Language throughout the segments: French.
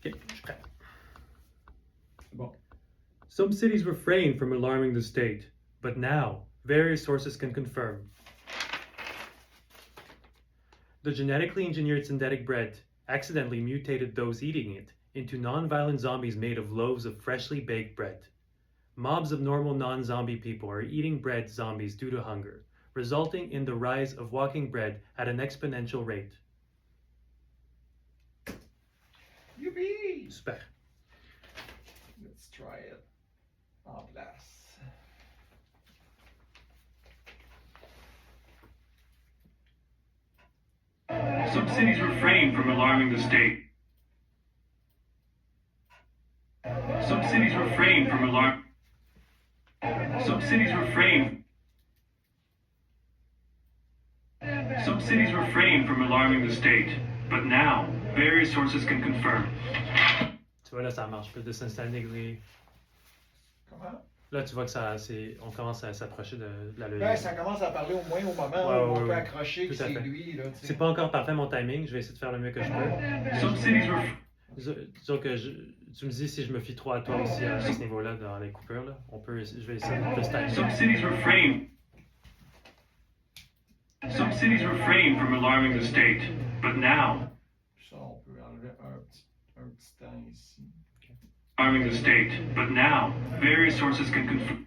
Ok, je suis prêt. Bon. Some cities refrain from alarming the state, but now various sources can confirm. The genetically engineered synthetic bread accidentally mutated those eating it into non-violent zombies made of loaves of freshly baked bread. Mobs of normal non-zombie people are eating bread zombies due to hunger, resulting in the rise of walking bread at an exponential rate. Youpi! Super. Let's try it. En place. Some cities refrain from alarming the state. Some cities refrain from alarm. Some cities refrain. Some cities refrain from alarming the state, but now various sources can confirm. Tu vois là, ça marche. Plus disinstantaneously. Comment? Là, tu vois que on commence à s'approcher de la logique. Ben, ça commence à parler au moins au moment où on peut accrocher que c'est lui. Là, c'est pas encore parfait mon timing, je vais essayer de faire le mieux que je peux. Some cities disons que tu me dis si je me fie trop à toi aussi à ce niveau-là dans les coupures. Là. Je vais essayer de plus timer. Some cities refrain. Some cities refrain from alarming the state, but now. Ça, on peut enlever un petit temps ici. Alarming the state, but now various sources can confirm.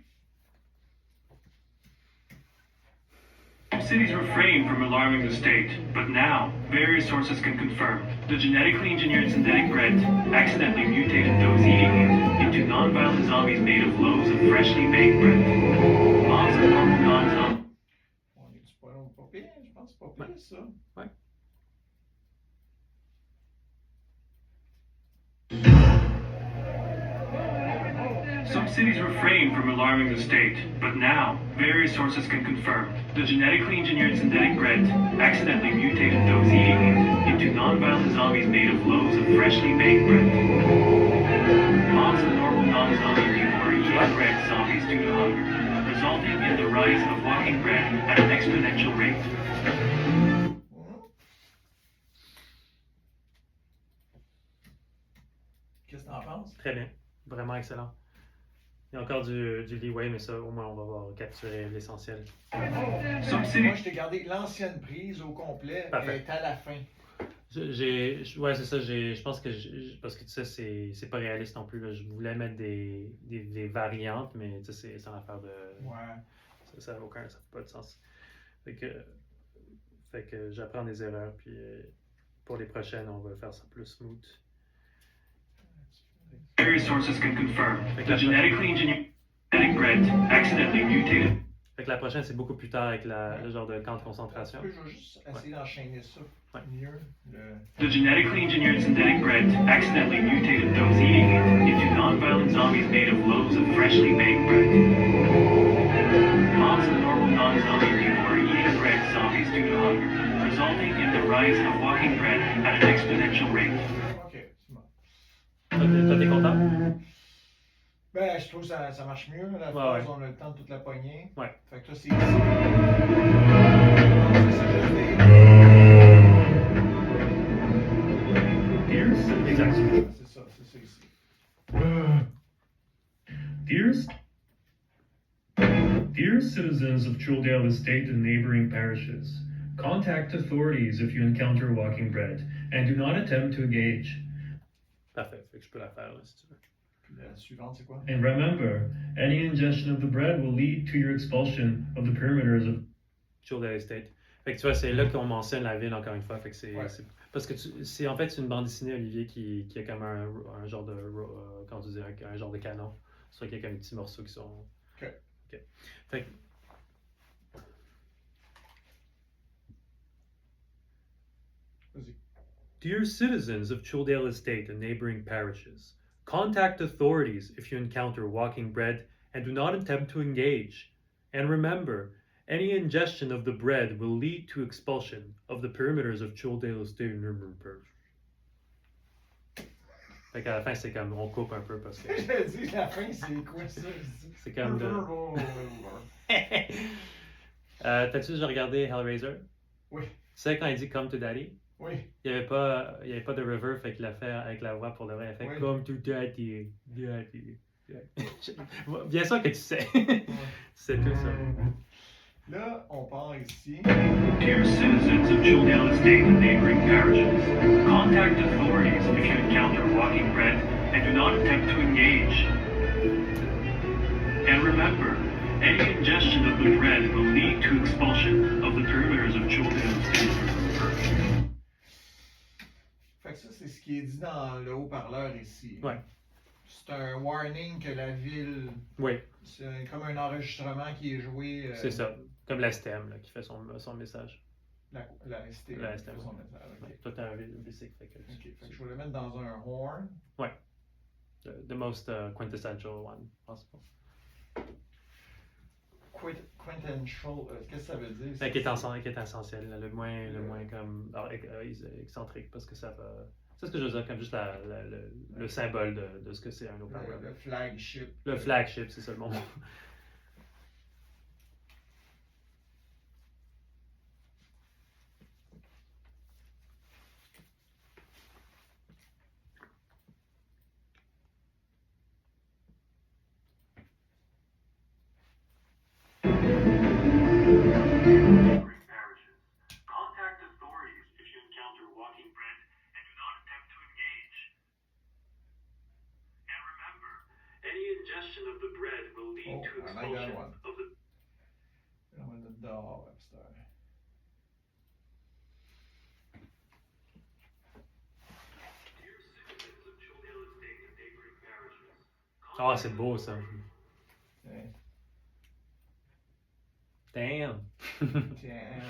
Some cities refrain from alarming the state, but now various sources can confirm. The genetically engineered synthetic bread accidentally mutated those eating it into non-violent zombies made of loaves of freshly baked bread. Mobs of normal non-zombies. On est pas pire, je pense que c'est pas pire ça. Ouais. Some cities refrain from alarming the state, but now various sources can confirm. The genetically engineered synthetic bread accidentally mutated those eating it into non-violent zombies made of loaves of freshly baked bread. Mobs of normal non-zombie people are eating bread zombies due to hunger, resulting in the rise of walking bread at an exponential rate. Qu'est-ce que t'en penses? Très bien, vraiment excellent. Il y a encore du leeway, mais ça, au moins, on va avoir capturé l'essentiel. Moi, je t'ai gardé l'ancienne prise au complet, est à la fin. Ouais, c'est ça. Je pense que parce que tu sais, c'est pas réaliste non plus. Là. Je voulais mettre des variantes, mais tu sais, c'est en affaire de. Ouais. Ça fait pas de sens. Fait que j'apprends des erreurs, puis pour les prochaines, on va faire ça plus smooth. Various sources can confirm. The genetically engineered synthetic bread accidentally mutated. Fait que la prochaine, c'est beaucoup plus tard avec le genre de camp de concentration. Je vais juste essayer d'enchaîner ça mieux. The genetically engineered synthetic bread accidentally mutated those eating it into non-violent zombies made of loaves of freshly baked bread. Mobs of normal non-zombie people are eating bread zombies due to hunger, resulting in the rise of walking bread at an exponential rate. Ok, c'est bon. Toi, t'es content? Ben, je trouve que ça marche mieux. La phrase, on a le temps de toute la poignée. Ouais. Fait que là, c'est ici. Exact. C'est ça ici. Dear citizens of Chuldale Estate and neighboring parishes, contact authorities if you encounter walking bread, and do not attempt to engage. Parfait, fait que je peux la faire là, si tu veux. La suivante, c'est quoi? And remember, any ingestion of the bread will lead to your expulsion of the perimeters of Chuldale Estate. Fait que tu vois, c'est là qu'on mentionne la ville encore une fois. Fait que c'est parce que c'est en fait une bande dessinée, Olivier, qui a comme un genre de comment tu dis, un genre de canon. Soit qu'il y a comme des petits morceaux qui sont. Ok. Fait que vas-y. Dear citizens of Chuldale Estate and neighboring parishes, contact authorities if you encounter walking bread and do not attempt to engage. And remember, any ingestion of the bread will lead to expulsion of the perimeters of Chuldale Estate and neighboring parishes. Fait qu'à la fin, c'est comme, on coupe un peu parce que... Je dis, la fin, c'est quoi ça? C'est comme de... T'as-tu déjà regardé Hellraiser? Oui. Tu sais quand il dit « Come to Daddy » Oui. Il n'y avait pas de reverb, fait qu'il l'a fait avec la voix pour le vrai. Il fait Oui. comme tout daddy. Bien sûr que tu sais. C'est tout ça. Là, on part ici. Dear citizens of Childale Estate and neighboring parishes, contact authorities if you encounter walking bread and do not attempt to engage. And remember, any ingestion of the bread will lead to expulsion of the perimeters of Childale Estate. Fait que ça, c'est ce qui est dit dans le haut-parleur ici. Ouais. C'est un warning que la ville. Oui. C'est comme un enregistrement qui est joué. C'est ça. Comme la STEM là, qui fait son message. La STM. La STM. Son message. Okay. Toi, t'as un basic. Fait que Fait que je vais le mettre dans un horn. Ouais. The most quintessential one possible. Quintessential, qu'est-ce que ça veut dire? Qui est essentiel, le moins comme excentrique, parce que ça va. C'est ce que je veux dire, comme juste le symbole de ce que c'est un haut-parleur. Le flagship. Le flagship, c'est ça le mot. Of the bread will lead to expulsion of the. On va le mettre dehors, Webster. Ah, c'est beau ça. Ouais. Damn. Damn.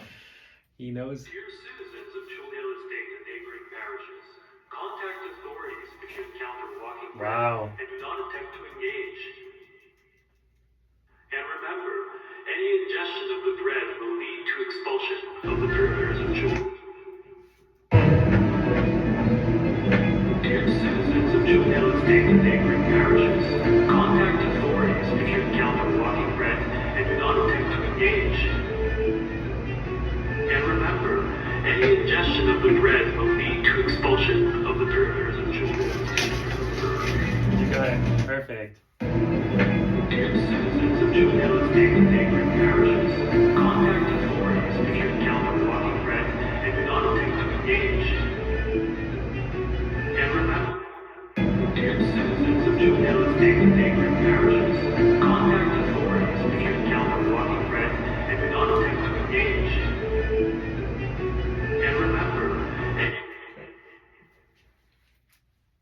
He knows. Dear citizens of Childale Estate and neighboring parishes, contact authorities if you encounter walking bread Wow. and do not attempt to engage. And remember, any ingestion of the bread will lead to expulsion of the perimeters of children. Dear citizens of Childale Estate and neighboring parishes, contact authorities if you encounter walking bread and do not attempt to engage. And remember, any ingestion of the bread will lead to expulsion of the perimeters of children. You got it. Perfect. Dear citizens of Childale Estate and neighboring parishes, contact authorities if you encounter walking bread and do not attempt to engage. And remember, dear citizens of Childale Estate and neighboring parishes, contact authorities if you encounter walking bread and do not attempt to engage. And remember,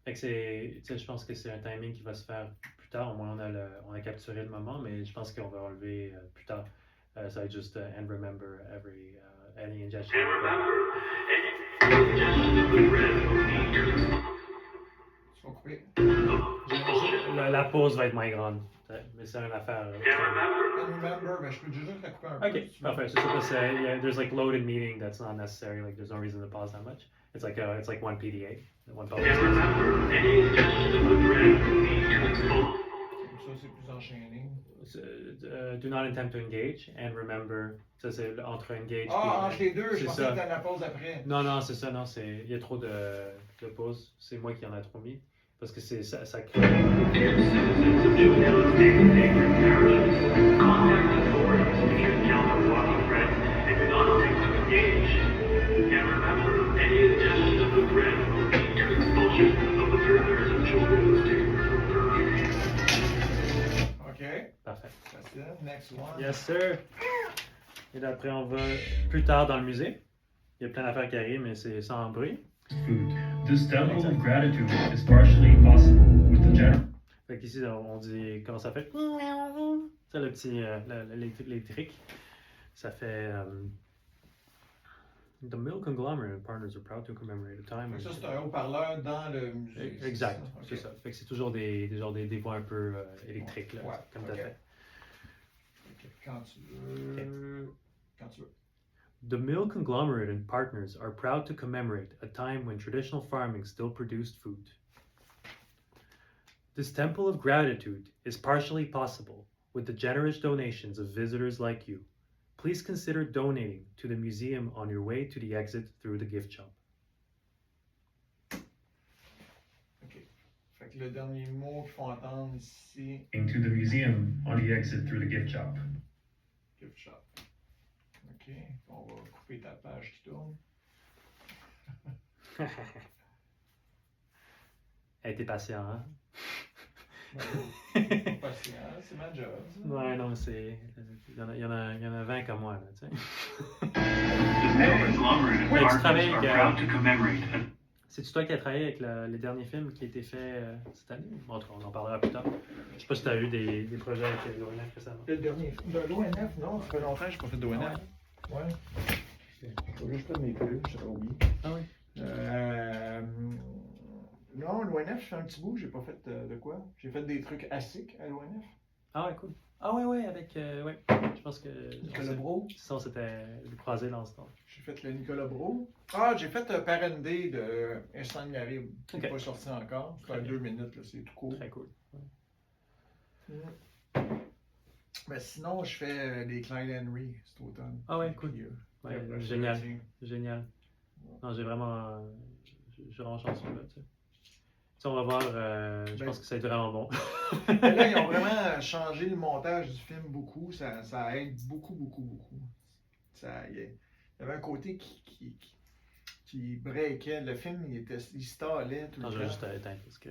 Fait que je pense que c'est un timing qui va se faire plus tard. Au moins, on a capturé le moment, mais je pense qu'on va enlever plus tard. Ça va être juste and remember any ingestion. And remember, any ingestion of the bread will lead to expulsion. La pause va être moins grande, mais c'est une affaire. And remember, ben, je peux juste la couper un peu. Ok, parfait. C'est ça que c'est. There's like loaded meeting that's not necessary. Like there's no reason to pause that much. It's like one PDA, one public. And remember, any ingestion of the bread will lead to expulsion. Ça, c'est plus enchaîné. Do not attempt to engage and remember. Ça c'est entre engage. Ah, entre les deux, je c'est pensais ça. que c'était la pause après. Non, c'est ça, non, il y a trop de pauses. C'est moi qui en a trop mis. Parce que ça crée. Dear citizens of Childale Estate and neighboring parishes, contact authorities if you encounter walking bread and do not attempt to engage. And remember, any ingestion of the bread will lead to expulsion of the perimeters of Childale Estate. OK. Parfait. Facile. Next one. Yes, sir. Et après, on va plus tard dans le musée. Il y a plein d'affaires qui arrivent, mais c'est sans bruit. Food. This temple of gratitude is partially possible with the general. Fait qu'ici, on dit comment ça fait. Ça, le petit l'électrique. Ça fait. The Mill Conglomerate and Partners are proud to commemorate a time. Fait que ça, c'est un haut-parleur dans le musée. Exact, c'est c'est ça. Fait que c'est toujours des voix un peu électriques, là, Ouais, comme ok. t'as fait. OK. Quand tu veux. Quand tu veux. The Mill Conglomerate and Partners are proud to commemorate a time when traditional farming still produced food. This temple of gratitude is partially possible with the generous donations of visitors like you. Please consider donating to the museum on your way to the exit through the gift shop. le dernier mot qu'il faut entendre ici. To the museum on the exit through the gift shop. Gift shop. OK. On va couper ta page qui tourne. Elle était patient, hein? Pas patient, c'est ma job. Ça. Ouais, non, c'est. Il y en a 20 comme moi, là, tu sais. The mill conglomerate and Ouais, tu partners travailles are avec, proud to commemorate. C'est-tu toi qui as travaillé avec les derniers films qui ont été faits cette année? Bon, en tout cas, on en parlera plus tard. Je sais pas si tu as eu des projets avec l'ONF récemment. Le dernier. De l'ONF, non, ça fait longtemps que je n'ai pas fait d'ONF. Ouais. Je vais juste prendre mes peluches, j'avais oublié. Ah oui? Non, l'ONF, je fais un petit bout, j'ai pas fait de quoi. J'ai fait des trucs ASIC à l'ONF. Ah ouais, cool. Ah ouais, avec. Ouais. Je pense que. Nicolas Brault. Sinon, c'était le croisé dans ce temps. J'ai fait le Nicolas Brault. Ah, j'ai fait Parent Day de Instant Garib. Il n'est Ok. pas sorti encore. C'est Très à bien. 2 minutes, là, c'est tout court. Très cool. Mais sinon, je fais des Clyde Henry cet automne. Ah ouais, cool. Puis, Ouais, après, génial. c'est- Génial. Non, j'ai vraiment. Je suis vraiment chanceux, là, tu sais. Tu sais, on va voir. Je pense que ça va être vraiment bon. Mais là, ils ont vraiment changé le montage du film beaucoup. Ça aide beaucoup, beaucoup, beaucoup. Il y avait un côté qui breakait. Le film, il stallait tout Non, le je vais temps. juste éteindre parce que.